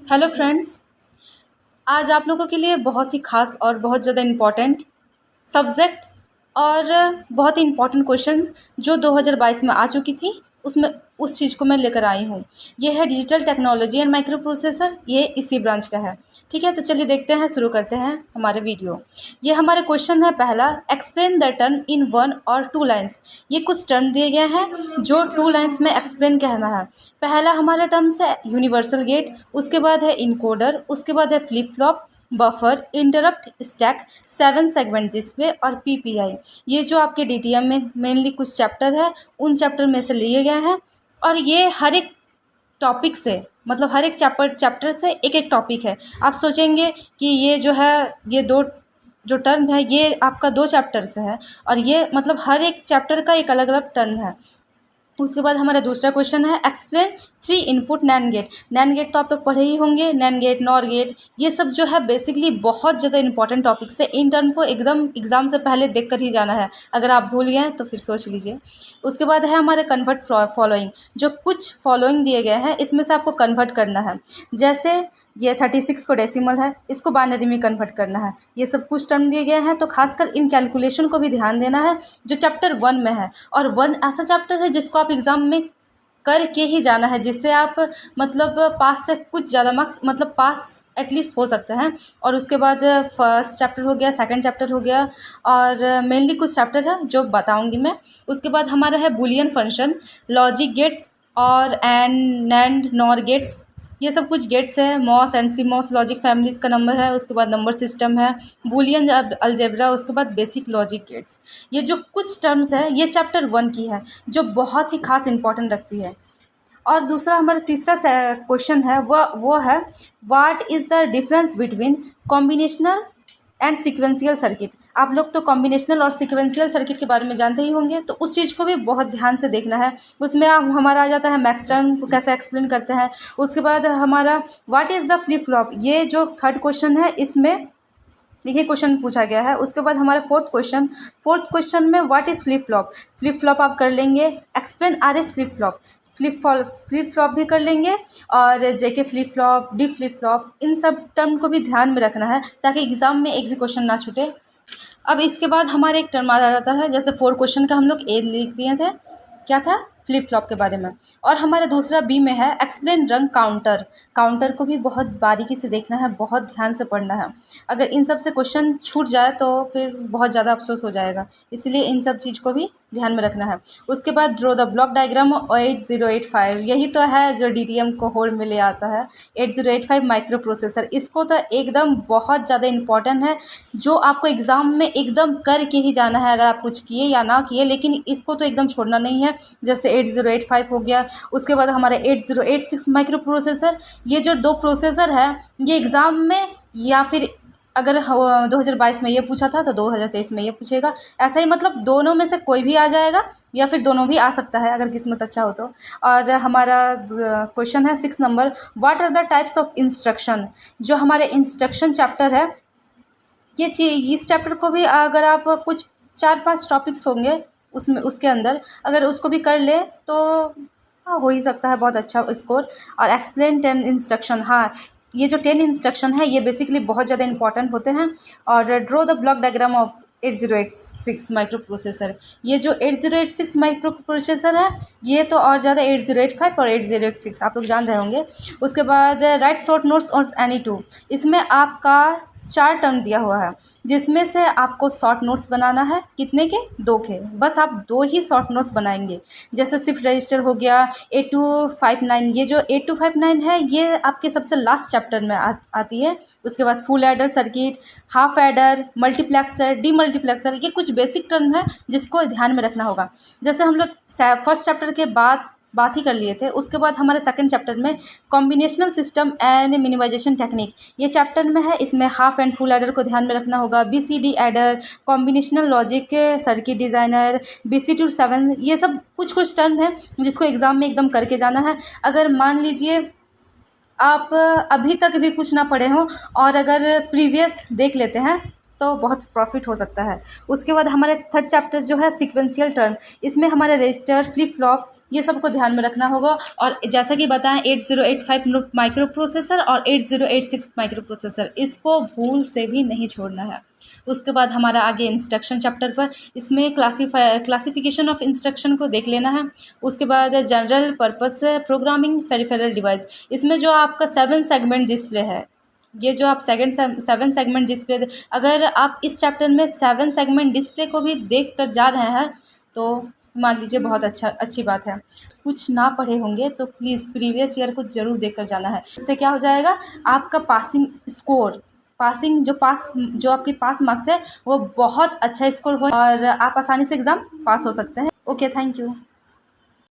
Hello friends. आज आप लोगों के लिए बहुत ही खास और बहुत ज़्यादा इम्पोर्टेंट सब्जेक्ट और बहुत ही इम्पोर्टेंट क्वेश्चन जो 2022 में आ चुकी थी उसमें उस चीज़ को मैं लेकर आई हूँ। ये है digital technology and micro processor, ये इसी ब्रांच का है। ठीक है, तो चलिए देखते हैं, शुरू करते हैं हमारे वीडियो। ये हमारे क्वेश्चन है पहला, एक्सप्लेन द टर्म इन 1 और 2 लाइन्स। ये कुछ टर्म दिए गए हैं जो 2 लाइन्स में एक्सप्लेन कहना है। पहला हमारा टर्म्स है यूनिवर्सल गेट, उसके बाद है इनकोडर, उसके बाद है flip flop, buffer, interrupt, stack, 7 segment display और पीपीआई। ये जो आपके डीटीएम में मेनली कुछ चैप्टर है उन चैप्टर में से लिए गए हैं और ये हर एक टॉपिक से, मतलब हर एक चैप्टर से एक एक टॉपिक है। आप सोचेंगे कि ये जो है, ये दो जो टर्म है ये आपका 2 चैप्टर से है और ये मतलब हर एक चैप्टर का एक अलग अलग टर्म है। उसके बाद हमारा दूसरा क्वेश्चन है explain 3 input NAND gate. NAND gate तो आप लोग पढ़े ही होंगे, नैंड गेट, नॉर गेट, ये सब जो है बेसिकली बहुत ज़्यादा इंपॉर्टेंट टॉपिक्स है। इन टर्म को एकदम एग्जाम से पहले देख कर ही जाना है, अगर आप भूल गए तो फिर सोच लीजिए। उसके बाद है हमारे कन्वर्ट फॉलोइंग, जो कुछ फॉलोइंग दिए गए हैं इसमें से आपको कन्वर्ट करना है। जैसे ये 36 को डेसिमल है, इसको बाइनरी में कन्वर्ट करना है। ये सब कुछ टर्म दिए गए हैं, तो खासकर इन कैलकुलेशन को भी ध्यान देना है जो चैप्टर 1 में है। और 1 ऐसा चैप्टर है जिसको आप एग्ज़ाम में करके ही जाना है, जिससे आप मतलब पास से कुछ ज़्यादा मार्क्स, मतलब पास एटलीस्ट हो सकते हैं। और उसके बाद फर्स्ट चैप्टर हो गया, सेकंड चैप्टर हो गया और मेनली कुछ चैप्टर है जो बताऊंगी मैं। उसके बाद हमारा है बुलियन फंक्शन, लॉजिक गेट्स और एंड, नैंड, नॉर गेट्स, ये सब कुछ गेट्स है। MOS and CMOS logic families का नंबर है। उसके बाद नंबर सिस्टम है, बुलियन अलजेब्रा, उसके बाद बेसिक लॉजिक गेट्स। ये जो कुछ टर्म्स है ये चैप्टर 1 की है जो बहुत ही खास इंपॉर्टेंट रखती है। और दूसरा हमारा तीसरा क्वेश्चन है वो है what is the difference between combinational and sequential circuit. आप लोग तो कॉम्बिनेशनल और सिक्वेंशियल सर्किट के बारे में जानते ही होंगे, तो उस चीज़ को भी बहुत ध्यान से देखना है। उसमें हमारा आ जाता है मैक्स टर्म को कैसे एक्सप्लेन करते हैं। उसके बाद हमारा what is the flip flop, ये जो थर्ड क्वेश्चन है इसमें देखिए क्वेश्चन पूछा गया है। उसके बाद हमारा फोर्थ क्वेश्चन में what is flip flop, flip flop आप कर लेंगे। Explain R S flip flop, flip flop भी कर लेंगे और JK flip flop, D flip flop, इन सब टर्म को भी ध्यान में रखना है ताकि एग्ज़ाम में एक भी क्वेश्चन ना छूटे। अब इसके बाद हमारे एक टर्म आ जाता है, जैसे 4 क्वेश्चन का हम लोग ए लिख दिए थे, क्या था, फ्लिप फ्लॉप के बारे में। और हमारा दूसरा बी में है एक्सप्लेन रंग काउंटर। काउंटर को भी बहुत बारीकी से देखना है, बहुत ध्यान से पढ़ना है। अगर इन सब से क्वेश्चन छूट जाए तो फिर बहुत ज़्यादा अफसोस हो जाएगा, इसलिए इन सब चीज़ को भी ध्यान में रखना है। उसके बाद ड्रॉ द ब्लॉक डायग्राम 8085, यही तो है जो डीटीएम को होड़ में ले आता है। 8085 माइक्रो प्रोसेसर, इसको तो एकदम बहुत ज़्यादा इंपॉर्टेंट है, जो आपको एग्ज़ाम में एकदम करके ही जाना है, अगर आप कुछ किए या ना किए, लेकिन इसको तो एकदम छोड़ना नहीं है। जैसे 8085 हो गया, उसके बाद हमारे 8086 माइक्रो प्रोसेसर। ये जो 2 प्रोसेसर है ये एग्ज़ाम में, या फिर अगर 2022 में ये पूछा था तो 2023 में ये पूछेगा, ऐसा ही, मतलब दोनों में से कोई भी आ जाएगा या फिर दोनों भी आ सकता है अगर किस्मत अच्छा हो तो। और हमारा क्वेश्चन है 6 number, what are the types of instruction. जो हमारे इंस्ट्रक्शन चैप्टर है, ये चीज, इस चैप्टर को भी अगर आप कुछ 4-5 टॉपिक्स होंगे उसमें, उसके अंदर अगर उसको भी कर ले तो हाँ हो ही सकता है बहुत अच्छा स्कोर। और एक्सप्लेन 10 इंस्ट्रक्शन, हाँ ये जो 10 इंस्ट्रक्शन है ये बेसिकली बहुत ज़्यादा इंपॉर्टेंट होते हैं। और draw the block diagram of 8086 micro processor. ये जो 8086 माइक्रो प्रोसेसर है ये तो और ज़्यादा 8085 और 8086 आप लोग जान रहे होंगे। उसके बाद राइट शॉर्ट नोट्स और एनी टू, इसमें आपका 4 टर्म दिया हुआ है जिसमें से आपको शॉर्ट नोट्स बनाना है। कितने के, 2 के, बस आप 2 ही शॉर्ट नोट्स बनाएंगे। जैसे शिफ्ट रजिस्टर हो गया 8259, ये जो 8259 है ये आपके सबसे लास्ट चैप्टर में आती है। उसके बाद full adder circuit, half adder, multiplexer, D multiplexer, ये कुछ बेसिक टर्म है जिसको ध्यान में रखना होगा। जैसे हम लोग फर्स्ट चैप्टर के बाद बात ही कर लिए थे, उसके बाद हमारे सेकंड चैप्टर में combinational system and minimisation technique, ये चैप्टर में है। इसमें हाफ एंड फुल एडर को ध्यान में रखना होगा, BCD adder, combinational logic circuit designer, BC27, ये सब कुछ टर्म है जिसको एग्ज़ाम में एकदम करके जाना है। अगर मान लीजिए आप अभी तक भी कुछ ना पढ़े हों और अगर प्रीवियस देख लेते हैं तो बहुत प्रॉफिट हो सकता है। उसके बाद हमारे थर्ड चैप्टर जो है सीक्वेंशियल टर्म, इसमें हमारे रजिस्टर, फ्लिप फ्लॉप, ये सब को ध्यान में रखना होगा। और जैसा कि बताएं 8085 माइक्रो प्रोसेसर और 8086 माइक्रो प्रोसेसर, इसको भूल से भी नहीं छोड़ना है। उसके बाद हमारा आगे इंस्ट्रक्शन चैप्टर पर, इसमें क्लासिफिकेशन ऑफ इंस्ट्रक्शन को देख लेना है। उसके बाद general purpose programming peripheral device, इसमें जो आपका 7 सेगमेंट डिस्प्ले है, ये जो आप 7 सेगमेंट डिस्प्ले, अगर आप इस चैप्टर में 7 सेगमेंट डिस्प्ले को भी देख कर जा रहे हैं तो मान लीजिए बहुत अच्छी बात है। कुछ ना पढ़े होंगे तो प्लीज़ प्रीवियस ईयर को ज़रूर देख कर जाना है। इससे क्या हो जाएगा, आपका पासिंग स्कोर, जो आपके पास मार्क्स है वो बहुत अच्छा स्कोर हो और आप आसानी से एग्ज़ाम पास हो सकते हैं। Okay, thank you.